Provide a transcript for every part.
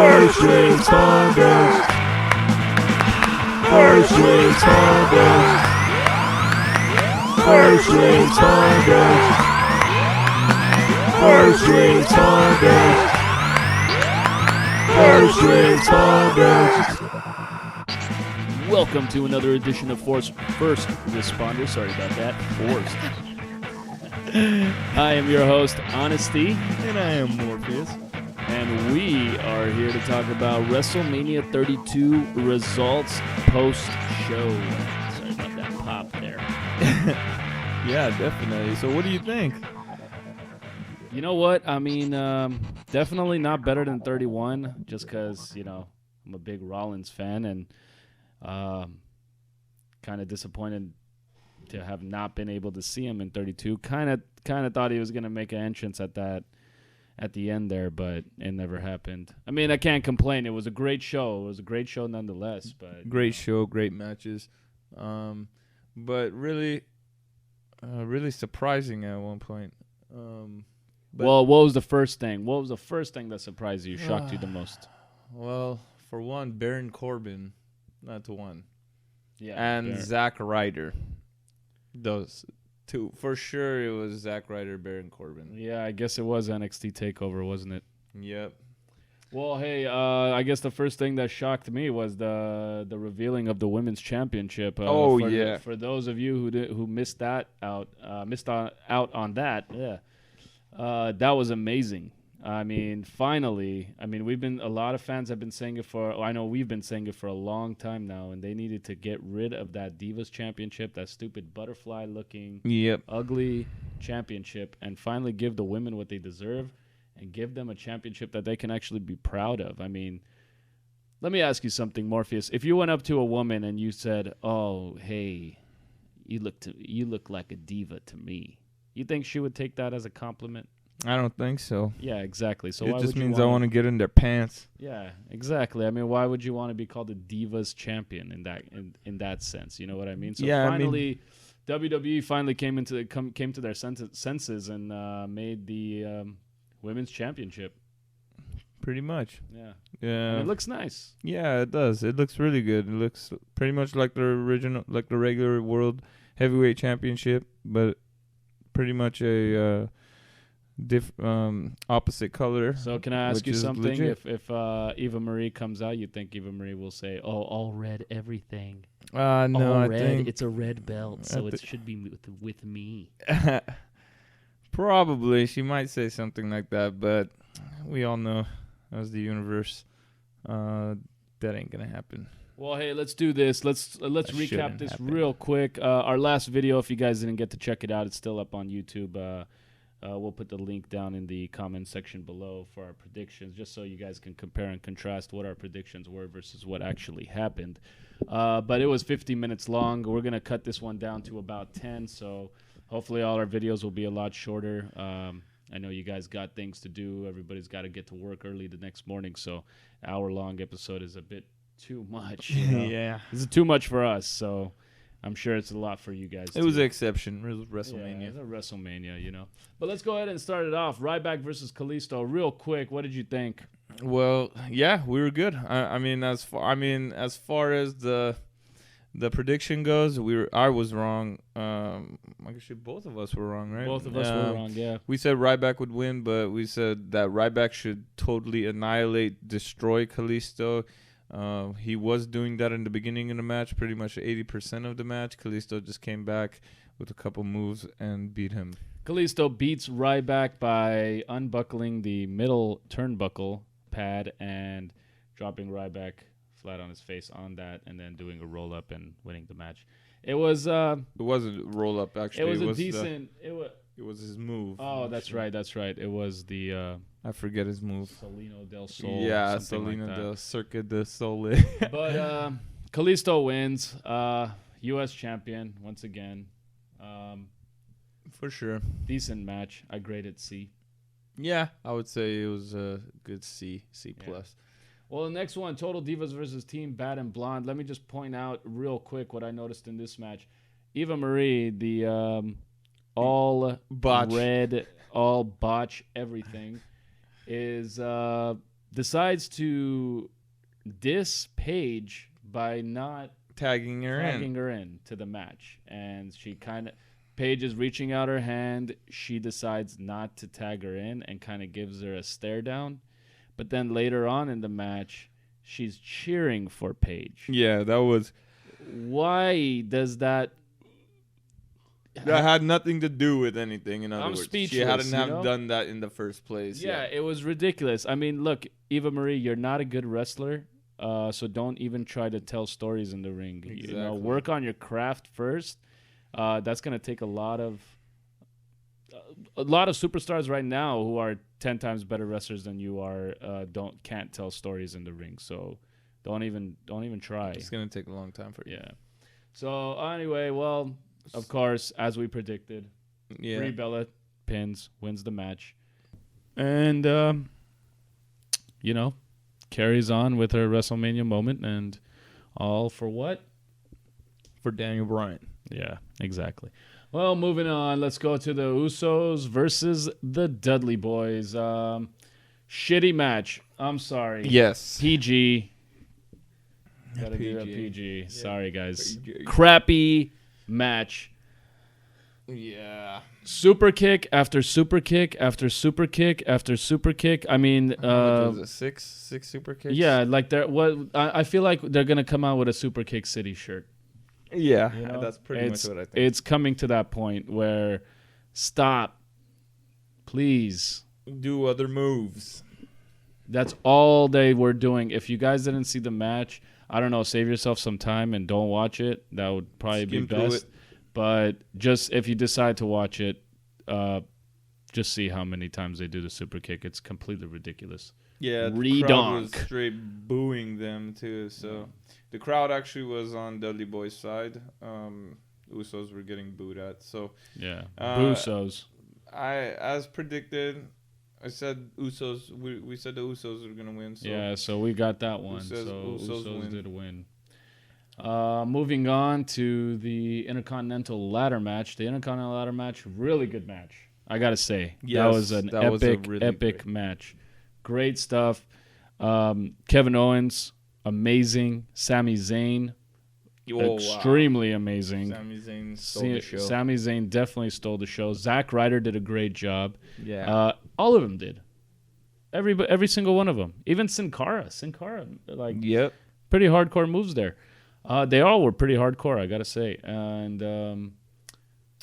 First responders. First responders. First responders. First responders. First responders. Welcome to another edition of First Responders. Sorry about that. Forced. I am your host, Honesty. And I am Morpheus. And we are here to talk about WrestleMania 32 results post-show. Sorry about that pop there. Yeah, definitely. So what do you think? You know what? I mean, definitely not better than 31, just because, I'm a big Rollins fan and kind of disappointed to have not been able to see him in 32. Kind of thought he was going to make an entrance at the end there, but it never happened. I mean, I can't complain. It was a great show. It was a great show nonetheless. But Great show, great matches. But really surprising at one point. Well, what was the first thing? What was the first thing that surprised you, shocked you the most? Well, for one, Baron Corbin, not to one. Yeah, and Baron. Zack Ryder. Those two. For sure it was Zack Ryder, Baron Corbin. Yeah, I guess it was NXT TakeOver, wasn't it? Yep. Well, hey, I guess the first thing that shocked me was the revealing of the women's championship. For those of you who missed out on that, yeah, that was amazing. I mean, finally, a lot of fans have been saying it I know we've been saying it for a long time now, and they needed to get rid of that Divas Championship, that stupid butterfly-looking, ugly championship, and finally give the women what they deserve and give them a championship that they can actually be proud of. I mean, let me ask you something, Morpheus. If you went up to a woman and you said, "Oh, hey, you look like a diva to me," you think she would take that as a compliment? I don't think so. Yeah, exactly. So it why just would means you I want to get in their pants. Yeah, exactly. I mean, why would you want to be called a Divas champion in that sense? You know what I mean? So finally, WWE finally came to their senses and made the women's championship. Pretty much. Yeah. Yeah. And it looks nice. Yeah, it does. It looks really good. It looks pretty much like the regular World Heavyweight Championship, but pretty much a opposite color. So can I ask you something? Legit. If Eva Marie comes out, you think Eva Marie will say, "Oh, all red, everything"? No, all I red. think It's a red belt, so it should be with me. Probably she might say something like that, but we all know as the universe, that ain't gonna happen. Well, hey, let's do this. Let's recap this real quick. Our last video, if you guys didn't get to check it out, it's still up on YouTube. We'll put the link down in the comment section below for our predictions, just so you guys can compare and contrast what our predictions were versus what actually happened. But it was 50 minutes long. We're going to cut this one down to about 10, so hopefully all our videos will be a lot shorter. I know you guys got things to do. Everybody's got to get to work early the next morning, so hour-long episode is a bit too much. Yeah. This is too much for us, so I'm sure it's a lot for you guys. It was an exception. It was WrestleMania. Yeah, it's a WrestleMania, But let's go ahead and start it off. Ryback versus Kalisto, real quick. What did you think? Well, yeah, we were good. I mean, as far as the prediction goes, I was wrong. Actually, both of us were wrong, right? Both of us were wrong. Yeah. We said Ryback would win, but we said that Ryback should totally destroy Kalisto. He was doing that in the beginning of the match, pretty much 80% of the match. Kalisto just came back with a couple moves and beat him. Kalisto beats Ryback by unbuckling the middle turnbuckle pad and dropping Ryback flat on his face on that, and then doing a roll-up and winning the match. It was... it wasn't a roll-up, actually. It was decent... It was his move. Oh, that's right. It was the... I forget his move. Salino del Sol. Yeah, Salino del Circa del Sole. But Kalisto wins. U.S. champion once again. For sure. Decent match. I graded C. Yeah, I would say it was a good C+. Yeah. Well, the next one, Total Divas versus Team Bad and Blonde. Let me just point out real quick what I noticed in this match. Eva Marie, the all botch. red, all botch everything, is decides to diss Paige by not tagging her in to the match. And she Paige is reaching out her hand. She decides not to tag her in and kind of gives her a stare down. But then later on in the match, she's cheering for Paige. Yeah, that was... Why does that... That had nothing to do with anything, in other words. Speechless, she hadn't done that in the first place. Yeah, it was ridiculous. I mean, look, Eva Marie, you're not a good wrestler, so don't even try to tell stories in the ring. Exactly. You know, work on your craft first. That's going to take a lot of superstars right now who are 10 times better wrestlers than you are can't tell stories in the ring. So don't even try. It's going to take a long time for you. Yeah. So anyway, well, of course, as we predicted, Brie Bella pins, wins the match. And carries on with her WrestleMania moment, and all for what? For Daniel Bryan. Yeah, exactly. Well, moving on, let's go to the Usos versus the Dudley Boys. Shitty match. I'm sorry. Yes. PG. Gotta PG. do a PG. Yeah. Sorry, guys. PG. Crappy match. Yeah. Super kick after super kick after super kick after super kick. I mean, was it, six super kicks? Yeah, like I feel like they're gonna come out with a Super Kick City shirt. Yeah, that's pretty much what I think. It's coming to that point where, stop, please. Do other moves. That's all they were doing. If you guys didn't see the match, I don't know, save yourself some time and don't watch it. That would probably be best. But just if you decide to watch it, just see how many times they do the super kick. It's completely ridiculous. Yeah, the crowd was straight booing them too. So the crowd actually was on Dudley Boy's side. Usos were getting booed at. So yeah, Usos. As predicted, I said Usos. We said the Usos were gonna win. So yeah, so we got that one. Usos did win. Moving on to the Intercontinental Ladder match. The Intercontinental Ladder match, really good match. I gotta say, that was an epic match. Great stuff. Kevin Owens, amazing. Sami Zayn, extremely amazing. Sami Zayn stole the show. Sami Zayn definitely stole the show. Zack Ryder did a great job. Yeah. All of them did. Every single one of them. Even Sin Cara, yep. Pretty hardcore moves there. They all were pretty hardcore, I gotta say. And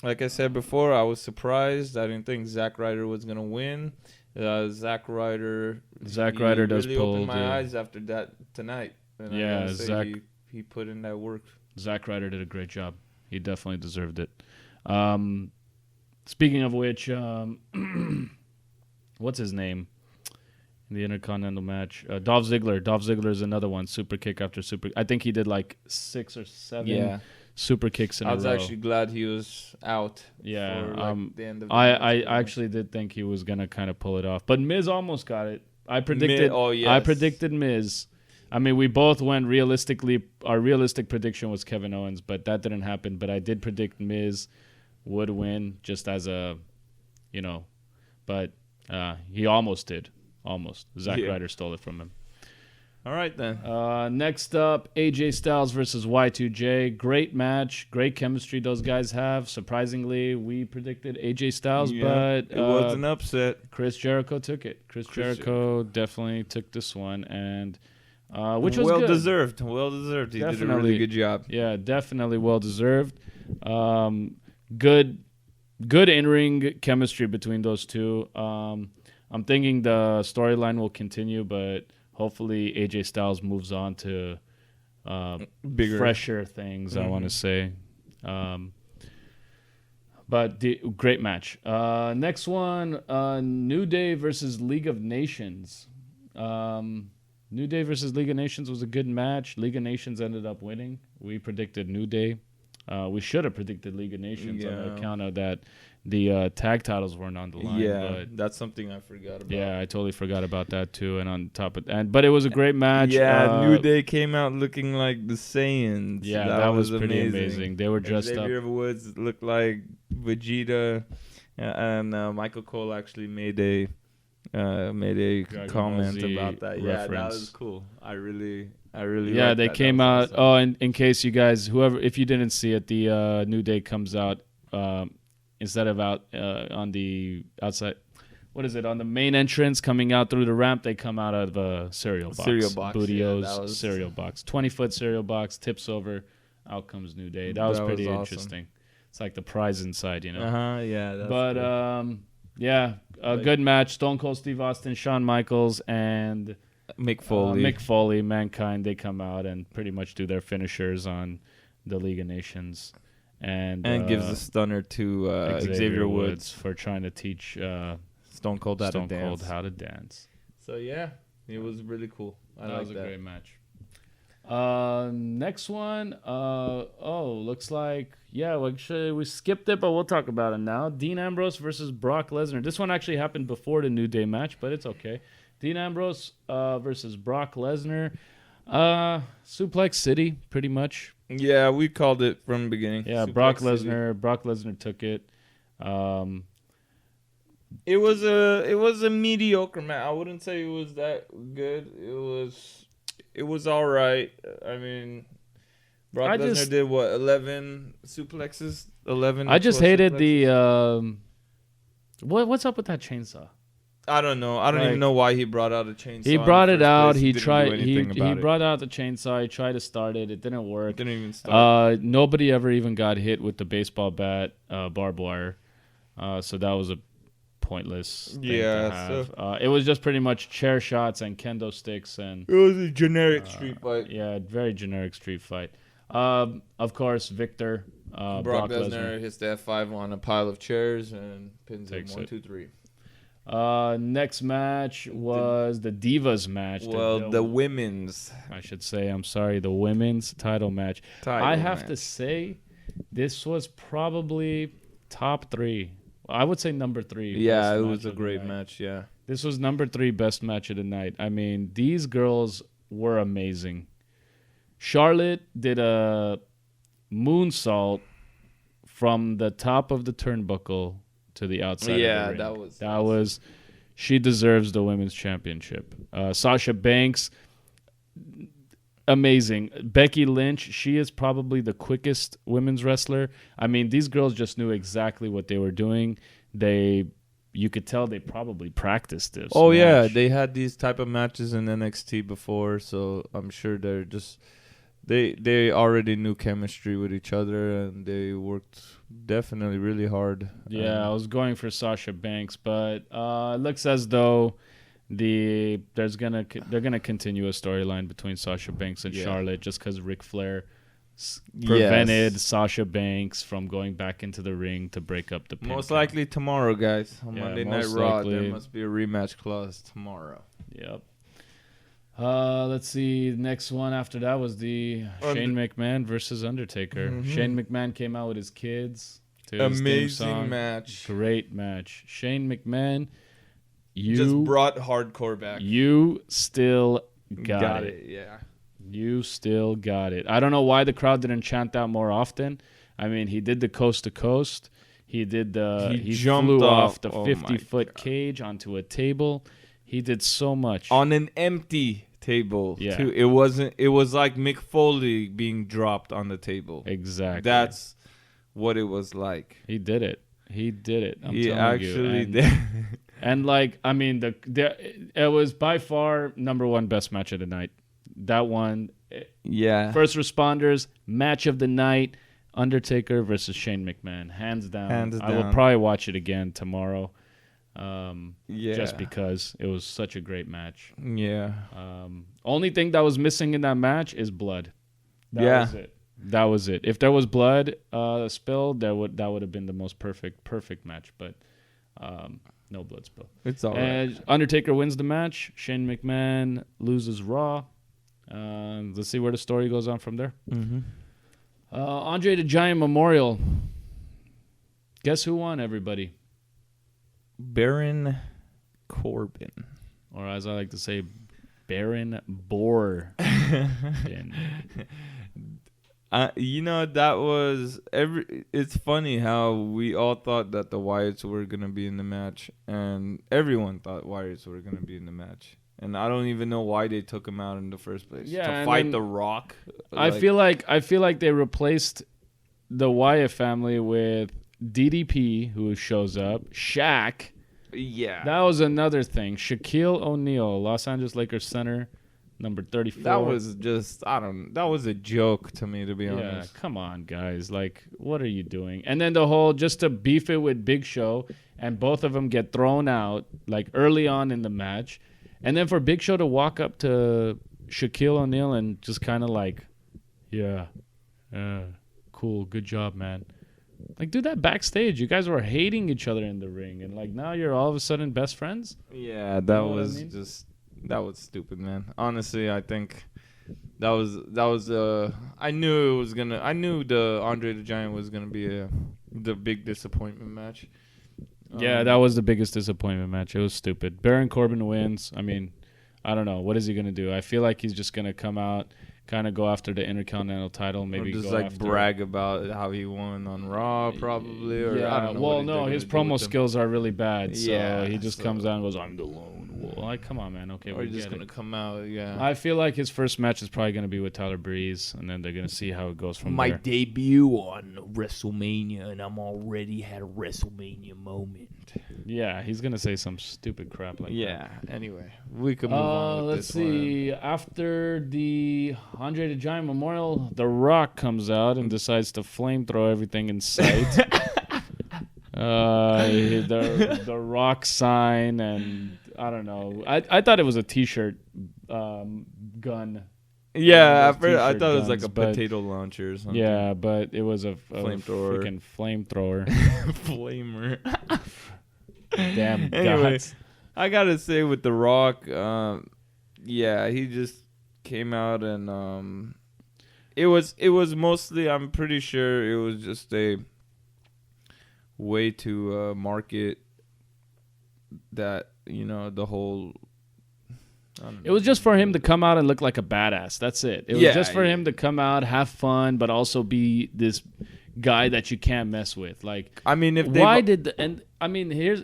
like I said before, I was surprised. I didn't think Zack Ryder was gonna win. Zack Ryder does really pull. Opened my eyes after that tonight. And Zack. He put in that work. Zack Ryder did a great job. He definitely deserved it. Speaking of which, what's his name? In the Intercontinental match, Dolph Ziggler. Dolph Ziggler is another one. Super kick after super. I think he did like 6 or 7 super kicks in a row. I was actually glad he was out. Yeah. For, the end of the I actually did think he was gonna kind of pull it off, but Miz almost got it. I predicted. I predicted Miz. I mean, we both went realistically. Our realistic prediction was Kevin Owens, but that didn't happen. But I did predict Miz would win, just as a, but he almost did. Almost. Zack Ryder stole it from him. All right, then. Next up, AJ Styles versus Y2J. Great match. Great chemistry those guys have. Surprisingly, we predicted AJ Styles, but it was an upset. Chris Jericho took it. Chris Jericho definitely took this one, and which was well-deserved. Well-deserved. He did a really good job. Yeah, definitely well-deserved. Good in-ring chemistry between those two. I'm thinking the storyline will continue, but hopefully AJ Styles moves on to bigger, fresher things, I want to say. But great match. Next one, New Day versus League of Nations. New Day versus League of Nations was a good match. League of Nations ended up winning. We predicted New Day. We should have predicted League of Nations on account of that. The tag titles weren't on the line. Yeah, but that's something I forgot about. Yeah, I totally forgot about that too. And on top of that, but it was a great match. Yeah, New Day came out looking like the Saiyans. Yeah, that was pretty amazing. They were dressed up. Xavier Woods looked like Vegeta, and Michael Cole actually made a made a Dragon comment Ball Z about that. reference. Yeah, that was cool. I really Yeah, liked they that. came That out. was awesome. Oh, and in case you guys, whoever, if you didn't see it, the New Day comes out instead of out on the outside. What is it, on the main entrance? Coming out through the ramp, they come out of a cereal box. Booty-O's cereal box. 20-foot cereal box tips over. Out comes New Day. That was pretty awesome. Interesting. It's like the prize inside, you know. Yeah. That's but cool. yeah, a good match. Stone Cold Steve Austin, Shawn Michaels, and Mick Foley. Mick Foley, Mankind. They come out and pretty much do their finishers on the League of Nations, and gives a stunner to Xavier Woods for trying to teach Stone Cold how to dance. So yeah, it was really cool. That was a great match. Next one. Looks like we skipped it, but we'll talk about it now. Dean Ambrose versus Brock Lesnar. This one actually happened before the New Day match, but it's okay. Dean Ambrose versus Brock Lesnar. Suplex City, pretty much. Yeah, we called it from the beginning. Yeah, Brock Lesnar took it. It was a mediocre match. I wouldn't say it was that good. It was all right. I mean, Brock Lesnar did what, 11 suplexes? 11. I just hated suplexes? What's up with that chainsaw? I don't know. I don't even know why he brought out a chainsaw. He brought it out. He tried. He brought out the chainsaw. He tried to start it. It didn't work. It didn't even start. Nobody ever even got hit with the baseball bat, barbed wire. So that was a pointless thing to have. So it was just pretty much chair shots and kendo sticks, and it was a generic street fight. Yeah, very generic street fight. Of course, Victor Brock Lesnar hits the F5 on a pile of chairs and pins him 1, 2, 3. Next match was the Divas match. Well, the women's. I should say, I'm sorry, the women's title match. I have to say, this was probably top 3. I would say number 3. Yeah, it was a great match, yeah. This was number 3 best match of the night. I mean, these girls were amazing. Charlotte did a moonsault from the top of the turnbuckle to the outside of the ring. That was she deserves the women's championship. Sasha Banks, amazing. Becky Lynch, she is probably the quickest women's wrestler. I mean, these girls just knew exactly what they were doing. You could tell they probably practiced this. Oh match. Yeah, they had these type of matches in NXT before, so I'm sure they're just they already knew chemistry with each other, and they worked definitely really hard. Yeah, I was going for Sasha Banks, but it looks as though they're gonna continue a storyline between Sasha Banks and Charlotte, just because Ric Flair prevented Sasha Banks from going back into the ring to break up the pin Most likely tomorrow, guys. On Monday Night Raw, there must be a rematch clause tomorrow. Yep. Let's see. The next one after that was the Shane McMahon versus Undertaker. Mm-hmm. Shane McMahon came out with his kids. Amazing match. Great match. Shane McMahon, you just brought hardcore back. You still got it. Yeah. You still got it. I don't know why the crowd didn't chant that more often. I mean, he did the coast to coast. He did he flew off the 50-foot cage onto a table. He did so much on an empty table. Yeah. Too. It was like Mick Foley being dropped on the table. Exactly. That's what it was like. He did it. He actually did. And like, I mean, it was by far number 1 best match of the night. That one. Yeah. First Responders match of the night. Undertaker versus Shane McMahon, hands down. I will probably watch it again tomorrow. Just because it was such a great match. Yeah. Only thing that was missing in that match is blood. That was it. If there was blood spilled, that would have been the most perfect match. But no blood spill. It's all right. Undertaker wins the match. Shane McMahon loses Raw. Let's see where the story goes on from there. Mm-hmm. Andre the Giant Memorial. Guess who won, everybody? Baron Corbin. Or as I like to say, Baron Bor. That was it's funny how we all thought that the Wyatts were gonna be in the match, and everyone thought Wyatts were gonna be in the match, and I don't even know why they took him out in the first place. Yeah, to fight The Rock. I feel like they replaced the Wyatt family with DDP, who shows up, Shaq. Yeah, that was another thing. Shaquille O'Neal, Los Angeles Lakers center. Number 34. That was just, that was a joke to me, to be honest. Yeah, come on, guys. Like, what are you doing? And then the whole, just to beef it with Big Show, and both of them get thrown out, like, early on in the match. And then for Big Show to walk up to Shaquille O'Neal and just kind of like, yeah, cool, good job, man. Like, do that backstage. You guys were hating each other in the ring. And, like, now you're all of a sudden best friends? Yeah, that was just... That was stupid, man. Honestly, I think that was I knew the Andre the Giant was gonna be the big disappointment match. Yeah, that was the biggest disappointment match. It was stupid. Baron Corbin wins. I mean, I don't know. What is he gonna do? I feel like he's just gonna come out, kind of go after the Intercontinental title, maybe or just go brag about how he won on Raw, probably. Or yeah, I don't know. Well, no, his promo skills are really bad. So he just comes out and goes, "I'm the lone wolf." Like, come on, man. Okay, or he's just gonna come out. Yeah. I feel like his first match is probably gonna be with Tyler Breeze, and then they're gonna see how it goes from My there. debut on WrestleMania, and I'm already had a WrestleMania moment. Yeah, he's gonna say some stupid crap like that. Yeah. Anyway, we can move on. With let's see. After the Andre the Giant Memorial, The Rock comes out and decides to flamethrow everything in sight. the Rock sign, and I don't know. I thought it was a T-shirt gun. Yeah, at first I thought it was like a potato launcher or something. Yeah, but it was a flamethrower. Freaking flamethrower. Flamer. Damn. Anyway, gods. I gotta say with The Rock, yeah, he just came out and it was mostly, I'm pretty sure it was just a way to market that, the whole. It was just for him to come out and look like a badass. That's it. It was just for him to come out, have fun, but also be this guy that you can't mess with. Like, I mean, if they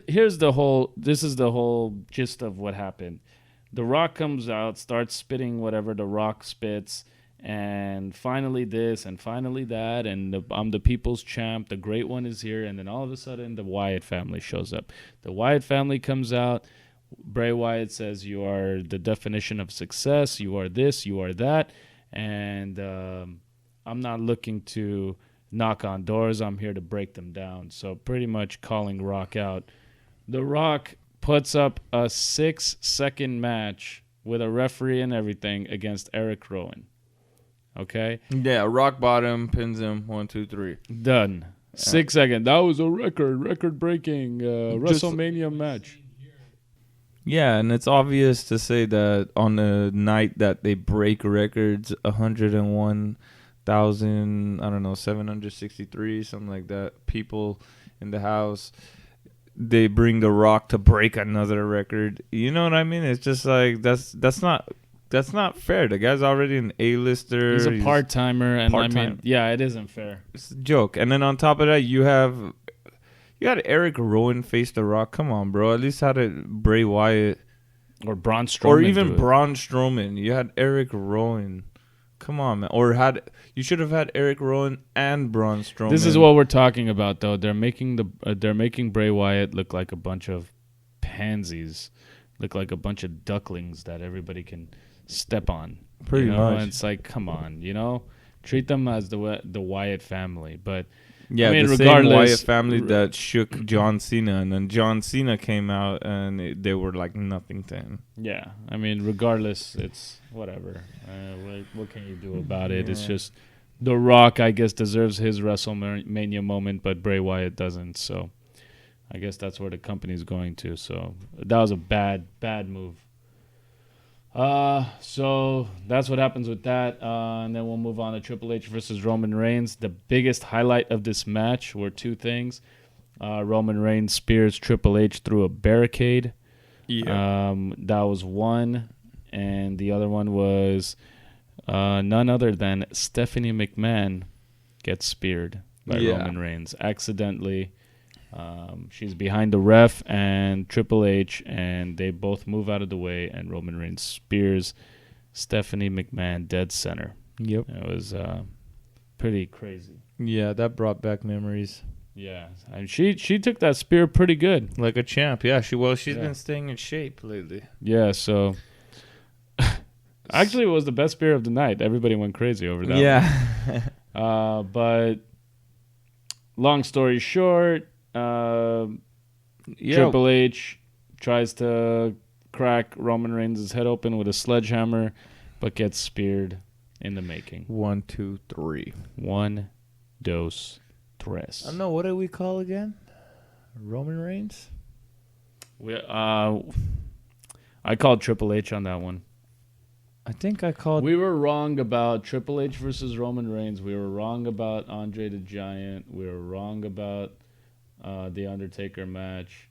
here's the whole. This is the whole gist of what happened. The Rock comes out, starts spitting whatever The Rock spits, and finally this and finally that, and I'm the people's champ. The great one is here, and then all of a sudden the Wyatt family shows up. The Wyatt family comes out. Bray Wyatt says, "You are the definition of success. You are this, you are that." And I'm not looking to knock on doors. I'm here to break them down. So pretty much calling Rock out. The Rock puts up a 6-second match with a referee and everything against Eric Rowan. Okay? Yeah, Rock bottom, pins him, 1, 2, 3. Done. 6 seconds. That was a record-breaking WrestleMania match. Yeah, and it's obvious to say that on the night that they break records, 101,000, 763, something like that, people in the house, they bring The Rock to break another record. You know what I mean? It's just like that's not fair. The guy's already an A-lister. He's a part-timer, and I mean, yeah, it isn't fair. It's a joke. And then on top of that, you had Eric Rowan face The Rock. Come on, bro. At least had it Bray Wyatt. Or Braun Strowman. Or even Braun Strowman. You had Eric Rowan. Come on, man. Or you should have had Eric Rowan and Braun Strowman. This is what we're talking about, though. They're making Bray Wyatt look like a bunch of pansies. Look like a bunch of ducklings that everybody can step on. Pretty much. And it's like, come on, treat them as the Wyatt family. But yeah, I mean, the regardless, same Wyatt family that shook John Cena, and then John Cena came out, and they were like nothing to him. Yeah, I mean, regardless, it's whatever. What can you do about it? It's just The Rock, I guess, deserves his WrestleMania moment, but Bray Wyatt doesn't. So I guess that's where the company's going to. So that was a bad move. So that's what happens with that. And then we'll move on to Triple H versus Roman Reigns. The biggest highlight of this match were two things. Roman Reigns spears Triple H through a barricade. Yeah. That was one. And the other one was none other than Stephanie McMahon gets speared by Roman Reigns accidentally. She's behind the ref and Triple H, and they both move out of the way, and Roman Reigns spears Stephanie McMahon dead center. Yep. It was pretty crazy. Yeah, that brought back memories. Yeah, and she took that spear pretty good. Like a champ. Yeah, she's been staying in shape lately. Yeah, so actually it was the best spear of the night. Everybody went crazy over that. Yeah. But long story short, Triple H tries to crack Roman Reigns' head open with a sledgehammer, but gets speared in the making. 1, 2, 3. 1, 2, 3. I don't know. What do we call again? Roman Reigns? I called Triple H on that one. I think I called... We were wrong about Triple H versus Roman Reigns. We were wrong about Andre the Giant. We were wrong about the Undertaker match.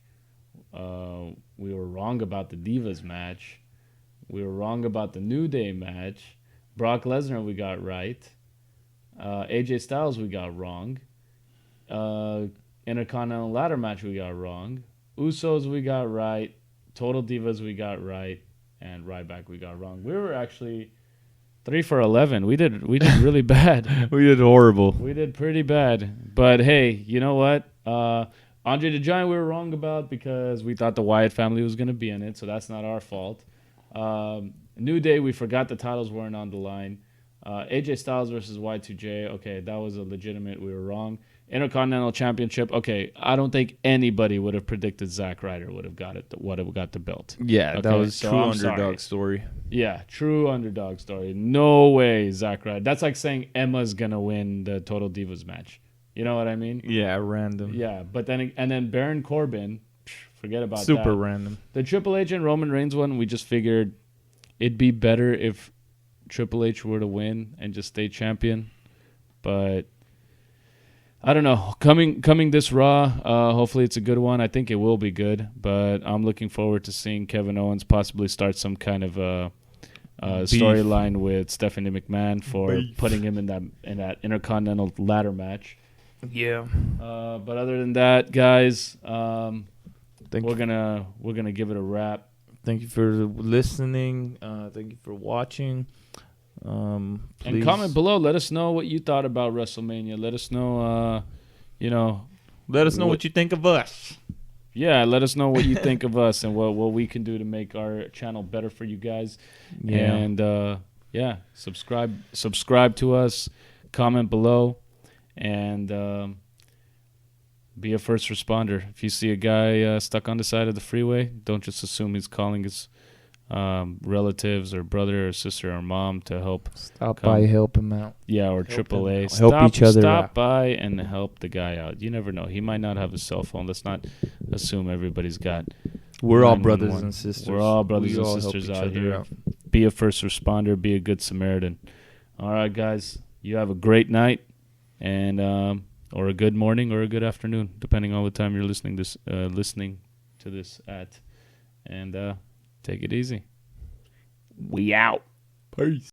We were wrong about the Divas match. We were wrong about the New Day match. Brock Lesnar we got right. AJ Styles we got wrong. Intercontinental ladder match we got wrong. Usos we got right. Total Divas we got right. And Ryback we got wrong. We were actually 3 for 11. We did really bad. We did horrible. We did pretty bad. But hey, you know what? Andre the Giant we were wrong about because we thought the Wyatt family was going to be in it, so that's not our fault. New Day, we forgot the titles weren't on the line. AJ Styles versus Y2J, okay, that was a legitimate, we were wrong. Intercontinental Championship, okay, I don't think anybody would have predicted Zack Ryder would have got the belt. Yeah, okay, that was true underdog story. Yeah, true underdog story. No way, Zack Ryder. That's like saying Emma's gonna win the Total Divas match. You know what I mean? Yeah, random. Yeah, but then Baron Corbin, forget about that. Super random. The Triple H and Roman Reigns one, we just figured it'd be better if Triple H were to win and just stay champion. But I don't know. Coming this Raw, hopefully it's a good one. I think it will be good. But I'm looking forward to seeing Kevin Owens possibly start some kind of storyline with Stephanie McMahon for putting him in that Intercontinental ladder match. Yeah. But other than that, guys, we're gonna give it a wrap. Thank you for listening. Thank you for watching. And comment below. Let us know what you thought about WrestleMania. Let us know, Let us know what you think of us. Yeah, let us know what you think of us and what we can do to make our channel better for you guys. Yeah. And subscribe to us. Comment below. And be a first responder. If you see a guy stuck on the side of the freeway, don't just assume he's calling his relatives or brother or sister or mom to help. Stop by, help him out. Yeah, or AAA. Help each other Stop out. by and help the guy out. You never know. He might not have a cell phone. Let's not assume everybody's got. We're all brothers and sisters. We're all brothers and sisters out here. Be a first responder. Be a good Samaritan. All right, guys. You have a great night. And or a good morning or a good afternoon, depending on what time you're listening to this at. And take it easy. We out. Peace.